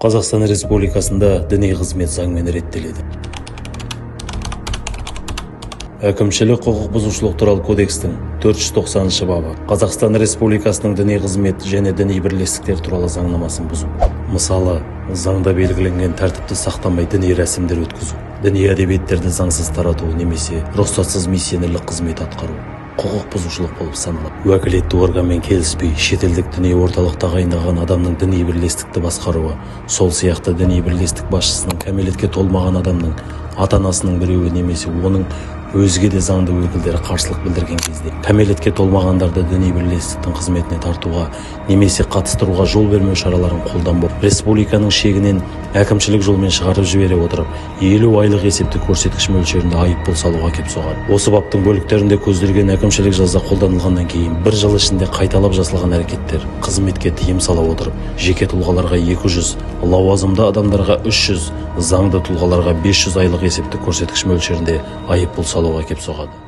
Қазақстан Республикасында діни қызмет заңмен реттеледі. Әкімшілік құқық бұзушылық туралы кодекстің 490 бабы Қазақстан Республикасының діни қызмет және діни бірлестіктер туралы заңнамасын бұзу. Мысалы, заңда белгіленген тәртіпті сақтамай діни рәсімдер өткізу, діни әдебиеттерді заңсыз тарату немесе рұқсатсыз миссионерлік қызмет атқару құқық бұзушылық болып саналады. Уәкілетті органмен келіспей шетелдік діни орталық тағайындаған адамның діни бірлестікті басқаруы, сол сияқты діни бірлестік басшысының кәмелетке толмаған адамның ата-анасының біреуі немесе оның өзге де заңды өкілдері қарсылық білдірген кезде кәмелетке толмағандарды діни бірлестіктің қызметіне тартуға немесе қатыстыруға жол бермеу шараларын қолданбау, республиканың шегінен әкімшілік жолмен шығарып жібере отырып 50 айлық есептік көрсеткіш мөлшерінде айыппұл салуға әкеп соғады. Осы баптың бөліктерінде көзделген әкімшілік жаза қолданылғаннан кейін 1 жыл ішінде қайталап жасалған әрекеттер қызметке тыйым сала отырып, жеке тұлғаларға 200, лауазымды адамдарға 300, заңды тұлғаларға 500 айлық есептік көрсеткіш мөлшерінде айыппұл салуға әкеп соғады.